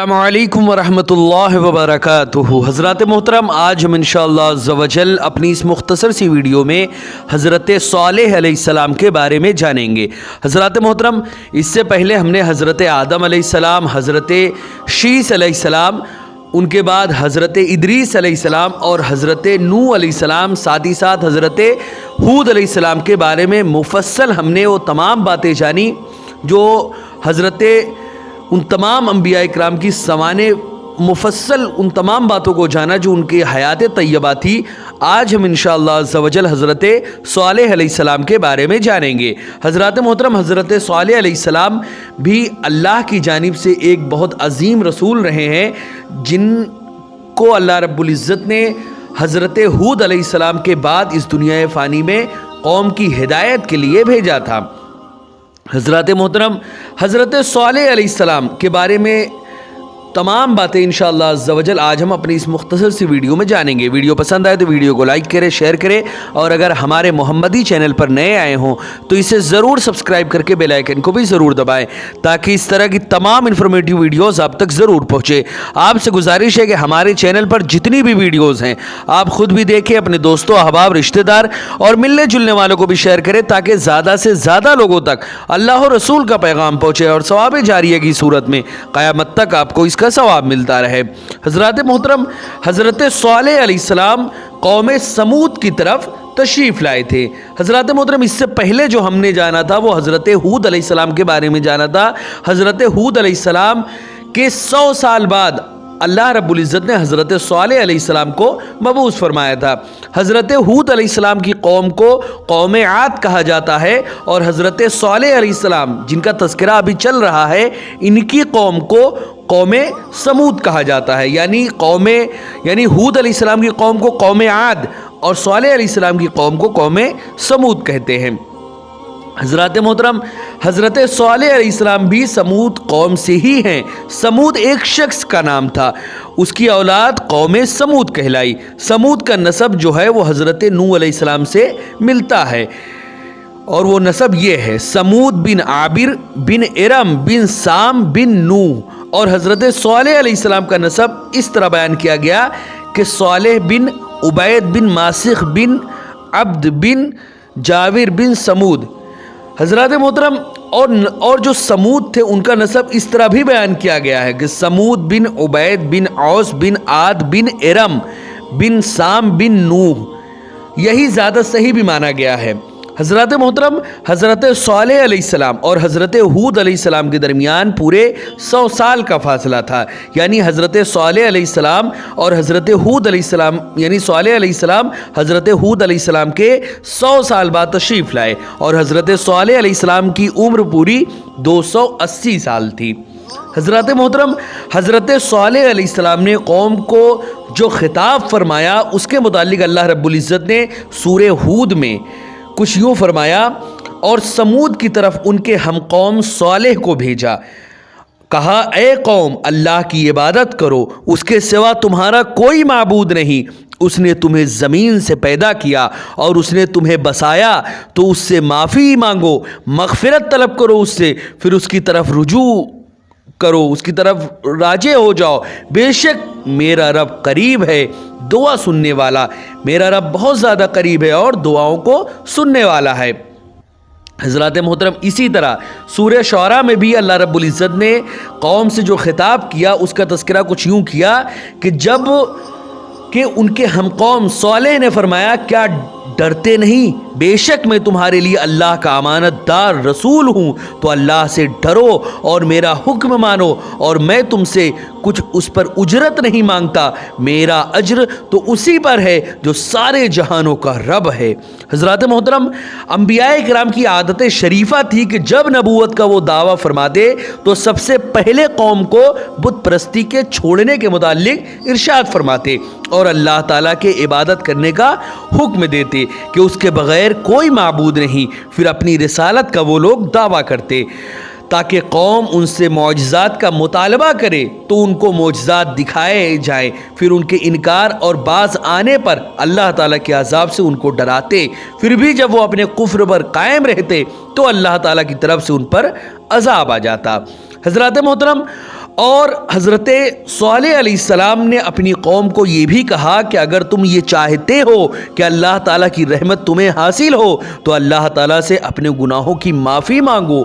अस्सलामुअलैकुम वरहमतुल्लाहि वबरकातुहू। हज़रात मोहतरम, आज हम इंशाअल्लाह अज़्ज़वजल अपनी इस मुख्तसर सी वीडियो में हज़रत सालेह अलैहिस्सलाम के बारे में जानेंगे। हज़रात मोहतरम, इससे पहले हमने हज़रत आदम अलैहिस्सलाम, हज़रत शीस अलैहिस्सलाम, उनके बाद हज़रत इदरीस अलैहिस्सलाम और हज़रत नूह अलैहिस्सलाम, साथ ही साथ हज़रत हूद अलैहिस्सलाम के बारे में मुफस्सल हमने वो तमाम बातें जानी जो हज़रत उन तमाम अंबिया इकराम की सवाने मुफस्सल उन तमाम बातों को जाना जो उनकी हयात तय्यबा थी। आज हम इंशाअल्लाह अज़्ज़वजल हज़रत सालेह अलैहिस्सलाम के बारे में जानेंगे। हज़रात मोहतरम, हज़रत सालेह अलैहिस्सलाम भी अल्लाह की जानिब से एक बहुत अजीम रसूल रहे हैं, जिनको अल्लाह रब्बुल इज़्ज़त ने हज़रत हूद अलैहिस्सलाम के बाद इस दुनिया फ़ानी में कौम की हिदायत के लिए भेजा था। हज़रत मोहतरम, हज़रत सालेह अलैहिस्सलाम के बारे में तमाम बातें इंशाअल्लाह अज़्ज़वजल आज हम अपनी इस मुख्तसर सी वीडियो में जानेंगे। वीडियो पसंद आए तो वीडियो को लाइक करें, शेयर करें, और अगर हमारे मोहम्मदी चैनल पर नए आए हों तो इसे ज़रूर सब्सक्राइब करके बेल आइकन को भी ज़रूर दबाएं ताकि इस तरह की तमाम इन्फॉर्मेटिव वीडियोज़ आप तक ज़रूर पहुँचे। आपसे गुजारिश है कि हमारे चैनल पर जितनी भी वीडियोज़ हैं आप ख़ुद भी देखें, अपने दोस्तों, अहबाब, रिश्तेदार और मिलने जुलने वालों को भी शेयर करें ताकि ज़्यादा से ज़्यादा लोगों तक अल्लाह और रसूल का पैगाम पहुँचे और सवाब जारिया की सूरत में क़यामत तक आपको इसका सवाब मिलता रहे। हज़रात मोहतरम, हज़रत सालेह अलैहिस्सलाम कौम समूद की तरफ तशरीफ़ लाए थे। हज़रात मोहतरम, इससे पहले जो हमने जाना था वो हज़रत हूद अलैहिस्सलाम के बारे में जाना था। हज़रत हूद अलैहिस्सलाम के 100 साल बाद अल्लाह रब्बुल इज़्ज़त ने हज़रत सालेह अलैहिस्सलाम को मबूस फरमाया था। हज़रत हूद अलैहिस्सलाम की कौम को कौम आद कहा जाता है और हज़रत सालेह अलैहिस्सलाम, जिनका तज़किरा अभी चल रहा है, इनकी कौम को कौम समूद कहा जाता है। यानी हूद अलैहिस्सलाम की कौम को कौम आद और सालेह अलैहिस्सलाम की कौम को कौम समूद कहते हैं। हज़रात मोहतरम, हज़रत सालेह अलैहिस्सलाम भी समूद कौम से ही हैं। समूद एक शख्स का नाम था, उसकी औलाद कौम समूद कहलाई। समूद का नसब जो है वो हज़रत नूह अलैहिस्सलाम से मिलता है और वो नसब ये है, समूद बिन आबिर बिन इरम बिन साम बिन नूह। और हज़रत सालेह अलैहिस्सलाम का नसब इस तरह बयान किया गया कि सालेह बिन उबैद बिन मासिख बिन अब्द बिन जाविर बिन समूद। हज़रात मोहतरम, और जो समूद थे उनका नसब इस तरह भी बयान किया गया है कि समूद बिन उबैद बिन औस बिन आद बिन इरम बिन साम बिन नूह। यही ज़्यादा सही भी माना गया है। हज़रत मोहतरम, हज़रत सालेह अलैहिस्सलाम और हज़रत हूद अलैहिस्सलाम के दरमियान पूरे 100 साल का फासला था। यानी हज़रत सालेह अलैहिस्सलाम और हज़रत हूद अलैहिस्सलाम, यानी सालेह अलैहिस्सलाम हज़रत हूद अलैहिस्सलाम के 100 साल बाद तशरीफ़ लाए और हज़रत सालेह अलैहिस्सलाम की उम्र पूरी 280 साल थी। हज़रत मोहतरम, हज़रत सालेह अलैहिस्सलाम ने कौम को जो खिताब फरमाया उसके मुतालिक अल्लाह रब्बुल इज़्ज़त ने सूरे हूद में कुछ यूँ फरमाया, और समूद की तरफ उनके हम कौम सालेह को भेजा, कहा, ए कौम, अल्लाह की इबादत करो, उसके सिवा तुम्हारा कोई माबूद नहीं। उसने तुम्हें ज़मीन से पैदा किया और उसने तुम्हें बसाया, तो उससे माफ़ी मांगो, मग़फ़िरत तलब करो उससे, फिर उसकी तरफ रुजू करो, उसकी तरफ राजे हो जाओ। बेशक मेरा रब करीब है, दुआ सुनने वाला। मेरा रब बहुत ज़्यादा करीब है और दुआओं को सुनने वाला है। हज़रात मोहतरम, इसी तरह सूरह शुअरा में भी अल्लाह रब्बुल इज़्ज़त ने कौम से जो खिताब किया उसका तज़किरा कुछ यूँ किया कि जब कि उनके हम कौम सालेह ने फरमाया, क्या डरते नहीं? बेशक मैं तुम्हारे लिए अल्लाह का अमानतदार रसूल हूँ, तो अल्लाह से डरो और मेरा हुक्म मानो, और मैं तुमसे कुछ उस पर उजरत नहीं मांगता। मेरा अज्र तो उसी पर है जो सारे जहानों का रब है। हज़रात मोहतरम, अंबियाए किराम की आदत शरीफा थी कि जब नबूवत का वो दावा फरमाते तो सबसे पहले कौम को बुत परस्ती के छोड़ने के मुतालिक इरशाद फरमाते और अल्लाह ताला के इबादत करने का हुक्म देते कि उसके बग़ैर कोई माबूद नहीं। फिर अपनी रिसालत का वो लोग दावा करते ताकि कौम उनसे मौजज़ात का मुतालबा करे तो उनको मौजज़ात दिखाए जाएं। फिर उनके इनकार और बाज़ आने पर अल्लाह ताला के अज़ाब से उनको डराते। फिर भी जब वो अपने कुफ्र पर कायम रहते तो अल्लाह ताला की तरफ से उन पर अज़ाब आ जाता। हज़रात मोहतरम, اور حضرت صالح علیہ السلام نے اپنی قوم کو یہ بھی کہا کہ اگر تم یہ چاہتے ہو کہ اللہ تعالیٰ کی رحمت تمہیں حاصل ہو تو اللہ تعالیٰ سے اپنے گناہوں کی معافی مانگو،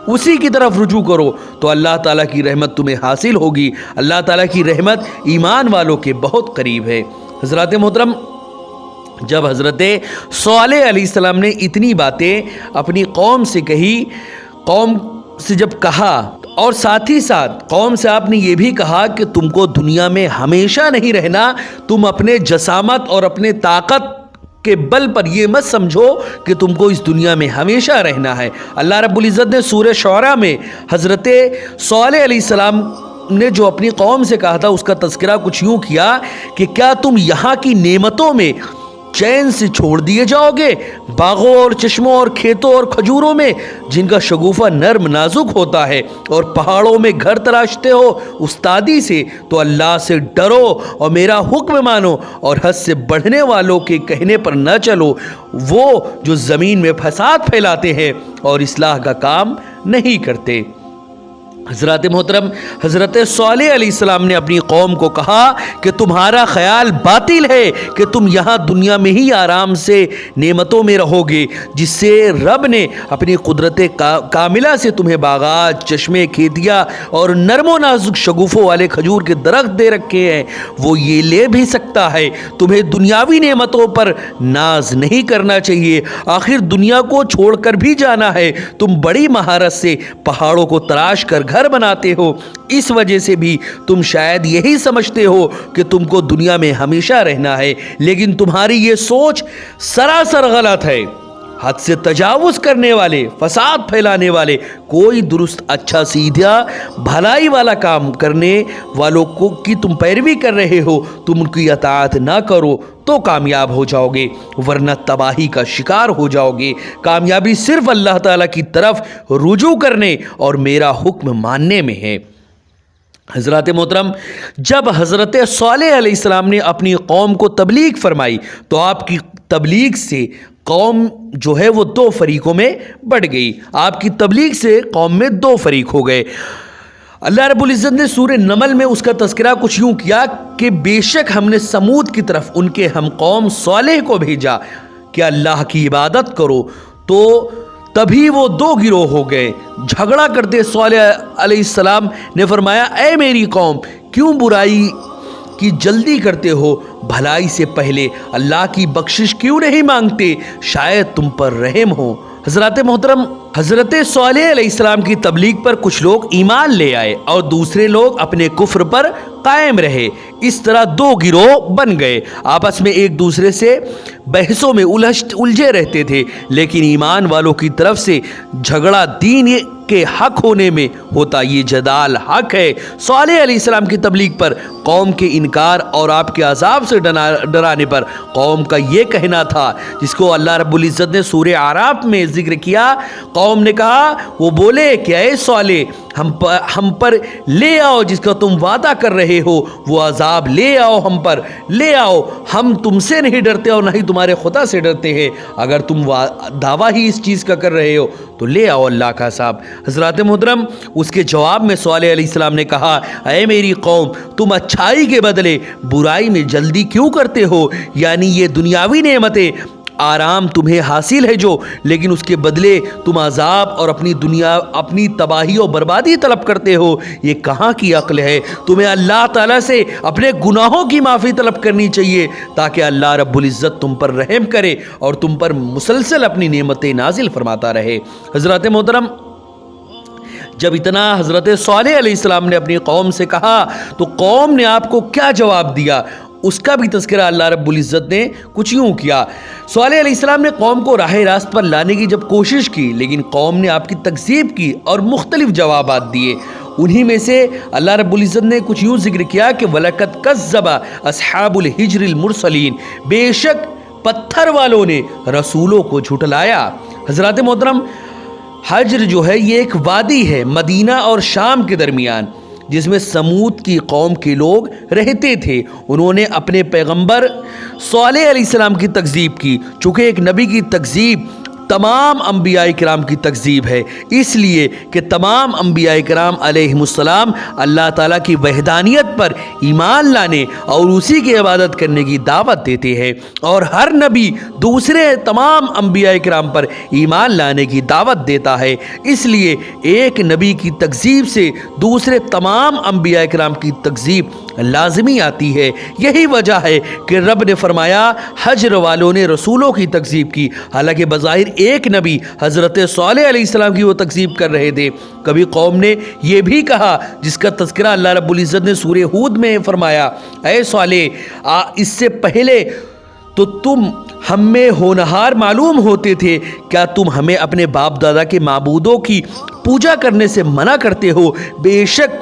اسی کی طرف رجوع کرو تو اللہ تعالیٰ کی رحمت تمہیں حاصل ہوگی۔ اللہ تعالیٰ کی رحمت ایمان والوں کے بہت قریب ہے۔ حضرات محترم، جب حضرت صالح علیہ السلام نے اتنی باتیں اپنی قوم سے کہی، قوم سے جب کہا اور ساتھ ہی ساتھ قوم سے آپ نے یہ بھی کہا کہ تم کو دنیا میں ہمیشہ نہیں رہنا، تم اپنے جسامت اور اپنے طاقت کے بل پر یہ مت سمجھو کہ تم کو اس دنیا میں ہمیشہ رہنا ہے۔ اللہ رب العزت نے سورہ شعراء میں حضرت صالح علیہ السلام نے جو اپنی قوم سے کہا تھا اس کا تذکرہ کچھ یوں کیا کہ کیا تم یہاں کی نعمتوں میں چین سے چھوڑ دیے جاؤ گے، باغوں اور چشموں اور کھیتوں اور کھجوروں میں جن کا شگوفہ نرم نازک ہوتا ہے، اور پہاڑوں میں گھر تراشتے ہو استادی سے، تو اللہ سے ڈرو اور میرا حکم مانو اور حد سے بڑھنے والوں کے کہنے پر نہ چلو، وہ جو زمین میں فساد پھیلاتے ہیں اور اصلاح کا کام نہیں کرتے۔ حضرات محترم، حضرت صالح علیہ السلام نے اپنی قوم کو کہا کہ تمہارا خیال باطل ہے کہ تم یہاں دنیا میں ہی آرام سے نعمتوں میں رہو گے، جس سے رب نے اپنی قدرت کاملہ سے تمہیں باغات، چشمے، کھیتیاں اور نرم و نازک شگوفوں والے کھجور کے درخت دے رکھے ہیں، وہ یہ لے بھی سکتا ہے۔ تمہیں دنیاوی نعمتوں پر ناز نہیں کرنا چاہیے، آخر دنیا کو چھوڑ کر بھی جانا ہے۔ تم بڑی مہارت سے پہاڑوں کو تراش کر گھر بناتے ہو، اس وجہ سے بھی تم شاید یہی سمجھتے ہو کہ تم کو دنیا میں ہمیشہ رہنا ہے، لیکن تمہاری یہ سوچ سراسر غلط ہے۔ حد سے تجاوز کرنے والے، فساد پھیلانے والے، کوئی درست اچھا سیدھا بھلائی والا کام کرنے والوں کی تم پیروی کر رہے ہو، تم ان کی اطاعت نہ کرو تو کامیاب ہو جاؤ گے، ورنہ تباہی کا شکار ہو جاؤ گے۔ کامیابی صرف اللہ تعالیٰ کی طرف رجوع کرنے اور میرا حکم ماننے میں ہے۔ حضرات محترم، جب حضرت صالح علیہ السلام نے اپنی قوم کو تبلیغ فرمائی تو آپ کی تبلیغ سے قوم جو ہے وہ دو فریقوں میں بڑھ گئی۔ آپ کی تبلیغ سے قوم میں دو فریق ہو گئے۔ اللہ رب العزت نے سورہ نمل میں اس کا تذکرہ کچھ یوں کیا کہ بے شک ہم نے سمود کی طرف ان کے ہم قوم صالح کو بھیجا کہ اللہ کی عبادت کرو، تو تبھی وہ دو گروہ ہو گئے جھگڑا کرتے۔ صالح علیہ السلام نے فرمایا، اے میری قوم، کیوں برائی کی جلدی کرتے ہو، بھلائی سے پہلے اللہ کی بخشش کیوں نہیں مانگتے، شاید تم پر رحم ہو۔ حضرات محترم، حضرت صالح علیہ السلام کی تبلیغ پر کچھ لوگ ایمان لے آئے اور دوسرے لوگ اپنے کفر پر قائم رہے۔ اس طرح دو گروہ بن گئے، آپس میں ایک دوسرے سے بحثوں میں الجھے رہتے تھے، لیکن ایمان والوں کی طرف سے جھگڑا دین کے حق ہونے میں ہوتا، یہ جدال حق ہے۔ صالح علیہ السلام کی تبلیغ پر قوم کے انکار اور آپ کے عذاب سے ڈرانے پر قوم کا یہ کہنا تھا، جس کو اللہ رب العزت نے سورہ اعراف میں ذکر کیا۔ قوم نے کہا، وہ بولے کہ اے صالح، ہم پر لے آؤ جس کا تم وعدہ کر رہے ہو، وہ عذاب لے آؤ، ہم پر لے آؤ، ہم تم سے نہیں ڈرتے اور نہ ہی تمہارے خدا سے ڈرتے ہیں، اگر تم دعویٰ ہی اس چیز کا کر رہے ہو تو لے آؤ اللہ کا عذاب۔ حضرات محترم، اس کے جواب میں صالح علیہ السلام نے کہا، اے میری قوم، تم اچھائی کے بدلے برائی میں جلدی کیوں کرتے ہو؟ یعنی یہ دنیاوی نعمتیں، آرام تمہیں حاصل ہے جو، لیکن اس کے بدلے تم عذاب اور اپنی تباہی و بربادی طلب کرتے ہو، یہ کہاں کی عقل ہے؟ تمہیں اللہ تعالیٰ سے اپنے گناہوں کی معافی طلب کرنی چاہیے تاکہ اللہ رب العزت تم پر رحم کرے اور تم پر مسلسل اپنی نعمتیں نازل فرماتا رہے۔ حضرات محترم، جب اتنا حضرت صالح علیہ السلام نے اپنی قوم سے کہا تو قوم نے آپ کو کیا جواب دیا، اس کا بھی تذکرہ اللہ رب العزت نے کچھ یوں کیا۔ صالح علیہ السلام نے قوم کو راہ راست پر لانے کی جب کوشش کی، لیکن قوم نے آپ کی تکذیب کی اور مختلف جوابات دیے۔ انہی میں سے اللہ رب العزت نے کچھ یوں ذکر کیا کہ وَلَقَدْ كَذَّبَ أَصْحَابُ الْحِجْرِ الْمُرْسَلِينَ، بے شک پتھر والوں نے رسولوں کو جھٹلایا۔ حضرات محترم، حجر جو ہے یہ ایک وادی ہے مدینہ اور شام کے درمیان، جس میں سمود کی قوم کے لوگ رہتے تھے۔ انہوں نے اپنے پیغمبر صالح علیہ السلام کی تکذیب کی۔ چونکہ ایک نبی کی تکذیب तमाम अंबिया इकराम की तकजीब है, इसलिए कि तमाम अंबिया इकराम अलैहिमुस्सलाम अल्लाह ताला की वहदानियत पर ईमान लाने और उसी की इबादत करने की दावत देते हैं, और हर नबी दूसरे तमाम अंबिया इकराम पर ईमान लाने की दावत देता है। इसलिए एक नबी की तकजीब से दूसरे तमाम अंबिया इकराम की तकजीब लाजमी आती है। यही वजह है कि रब ने फरमाया हजर वालों ने रसूलों की तकजीब की, हालांकि बज़ाहिर एक नबी हज़रत सालेह अलैहिस्सलाम की वो तकजीब कर रहे थे। कभी कौम ने यह भी कहा, जिसका तज़किरा अल्लाह रब्बुल इज़्ज़त ने सूरह हूद में फरमाया, ऐ सालेह, इससे पहले तो तुम हम में होनहार मालूम होते थे, क्या तुम हमें अपने बाप दादा के माबूदों की पूजा करने से मना करते हो? बेशक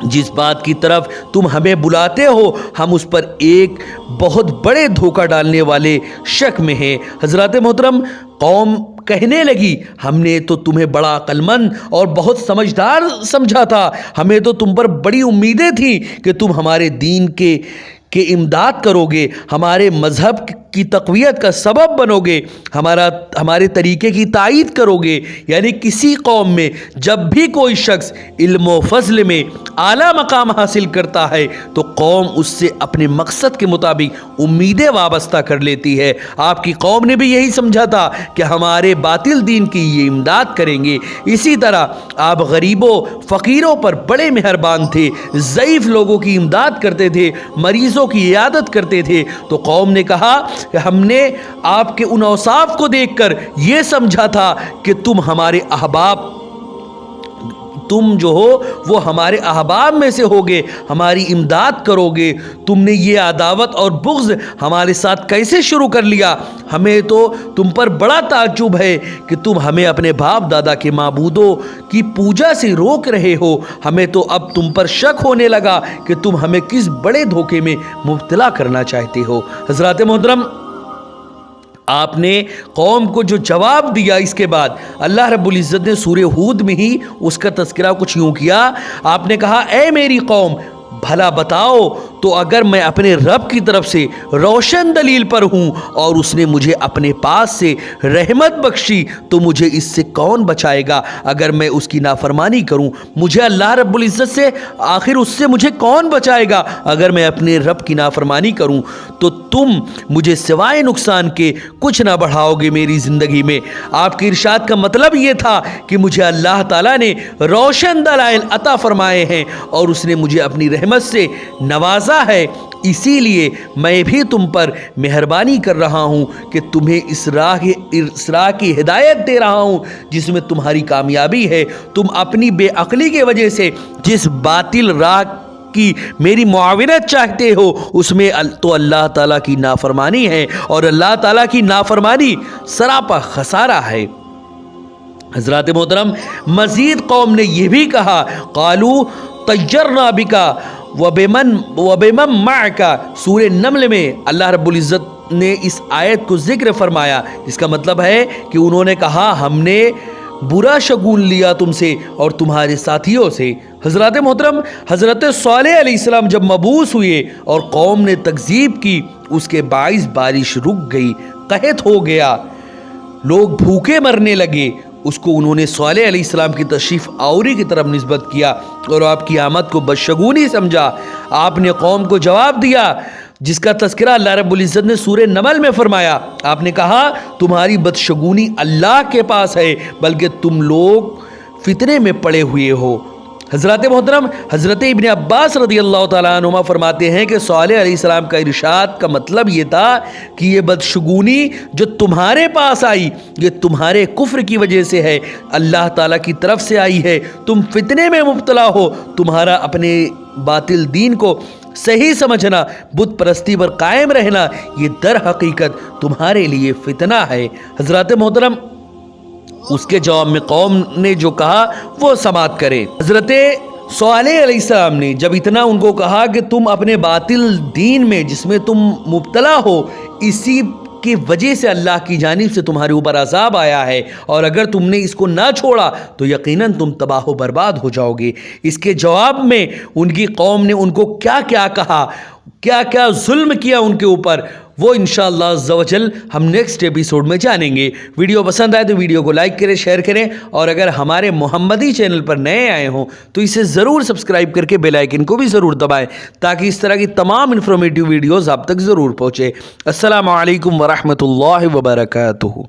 जिस बात की तरफ तुम हमें बुलाते हो हम उस पर एक बहुत बड़े धोखा डालने वाले शक में हैं। हज़रात मोहतरम, कौम कहने लगी, हमने तो तुम्हें बड़ा अक्लमंद और बहुत समझदार समझा था, हमें तो तुम पर बड़ी उम्मीदें थी कि तुम हमारे दीन के इमदाद करोगे, हमारे मज़हब की तक़वियत का सबब बनोगे, हमारे तरीक़े की तायीद करोगे। यानी किसी कौम में जब भी कोई शख्स इल्म व फ़ज़ल में आला मकाम हासिल करता है तो कौम उससे अपने मकसद के मुताबिक उम्मीदें वाबस्ता कर लेती है। आपकी कौम ने भी यही समझा था कि हमारे बातिल दीन की ये इमदाद करेंगे। इसी तरह आप गरीबों फ़कीरों पर बड़े मेहरबान थे, ज़ईफ़ लोगों की इमदाद करते थे, मरीज़ों की इयादत करते थे। तो कौम ने कहा कि हमने आपके उन औसाफ को देखकर ये समझा था कि तुम हमारे अहबाब, तुम जो हो वो हमारे अहबाब में से होगे, हमारी इमदाद करोगे। तुमने ये अदावत और बुग़्ज़ हमारे साथ कैसे शुरू कर लिया? हमें तो तुम पर बड़ा ताज्जुब है कि तुम हमें अपने बाप दादा के माबूदों की पूजा से रोक रहे हो। हमें तो अब तुम पर शक होने लगा कि तुम हमें किस बड़े धोखे में मुब्तला करना चाहते हो। हज़रात मोहतरम, आपने कौम को जो जवाब दिया, इसके बाद अल्लाह रब्बुल इज़्ज़त ने सूरह हूद में ही उसका तज़किरा कुछ यूँ किया। आपने कहा, ऐ मेरी कौम, भला बताओ तो अगर मैं अपने रब की तरफ से रोशन दलील पर हूँ और उसने मुझे अपने पास से रहमत बख्शी तो मुझे इससे कौन बचाएगा? अगर मैं उसकी नाफरमानी करूँ, मुझे अल्लाह रब्बुल इज़्ज़त से आखिर उससे मुझे कौन बचाएगा? अगर मैं अपने रब की नाफरमानी करूँ तो तुम मुझे सिवाय नुकसान के कुछ ना बढ़ाओगे मेरी ज़िंदगी में। आपके इरशाद का मतलब ये था कि मुझे अल्लाह ताला ने रोशन दलाइल अता फरमाए हैं और उसने मुझे अपनी रहमत से नवाजा है, इसीलिए मैं भी तुम पर मेहरबानी कर रहा हूँ कि तुम्हें इस राह की हिदायत दे रहा हूँ जिसमें तुम्हारी कामयाबी है। तुम अपनी बेअक्ली के वजह से जिस बातिल राह की मेरी मुआविनत चाहते हो उसमें तो अल्लाह ताला की नाफरमानी है, और अल्लाह ताला की नाफरमानी सरापा खसारा है। हज़रात मोहतरम, मज़ीद कौम ने यह भी कहा, क़ालू तय्यरना बिका वबेमन माका। सूरह नमल में अल्लाह रब्बुल इज़्ज़त ने इस आयत को ज़िक्र फरमाया। इसका मतलब है कि उन्होंने कहा, हमने बुरा शगुन लिया तुमसे और तुम्हारे साथियों से। हज़रत मोहतरम, हज़रत सालेह अलैहिस्सलाम जब मबूस हुए और कौम ने तकज़ीब की, उसके बाइस बारिश रुक गई, कहत हो गया, लोग भूखे मरने लगे। उसको उन्होंने सालेह अलैहिस्सलाम की तशरीफ़ आवरी की तरफ निस्बत किया और आपकी आमद को बदशगुनी समझा। आपने कौम को जवाब दिया जिसका तज़किरा अल्लाह रब्बुल इज़्ज़त ने सूरह नमल में फरमाया। आपने कहा, तुम्हारी बदशगुनी अल्लाह के पास है, बल्कि तुम लोग फितने में पड़े हुए हो। हज़रत मोहतरम, हज़रत इब्न अब्बास रज़ियल्लाहु ताला अन्हुमा फरमाते हैं कि सालेह अलैहिस्सलाम का इरशाद का मतलब ये था कि ये बदशगुनी जो तुम्हारे पास आई ये तुम्हारे कुफ्र की वजह से है, अल्लाह ताला की तरफ से आई है। तुम फितने में मुब्तला हो, तुम्हारा अपने बातिल दीन को सही समझना, बुत परस्ती पर कायम रहना, ये दर हकीकत तुम्हारे लिए फितना है। हज़रत मोहतरम, उसके जवाब में कौम ने जो कहा वो समात करें। हज़रत सालेह अलैहिस्सलाम ने जब इतना उनको कहा कि तुम अपने बातिल दीन में जिसमें तुम मुब्तला हो, इसी की वजह से अल्लाह की जानिब से तुम्हारे ऊपर अज़ाब आया है, और अगर तुमने इसको ना छोड़ा तो यकीनन तुम तबाह बर्बाद हो जाओगे। इसके जवाब में उनकी कौम ने उनको क्या क्या कहा क्या क्या जुल्म किया उनके ऊपर, वो इंशाअल्लाह अज़्ज़ा वजल हम नेक्स्ट एपिसोड में जानेंगे। वीडियो पसंद आए तो वीडियो को लाइक करें, शेयर करें, और अगर हमारे मोहम्मदी चैनल पर नए आए हों तो इसे ज़रूर सब्सक्राइब करके बेल आइकन को भी ज़रूर दबाएं, ताकि इस तरह की तमाम इन्फॉर्मेटिव वीडियोज़ आप तक ज़रूर पहुँचे। अस्सलामु अलैकुम वरहमतुल्लाहि वबरकातुहू।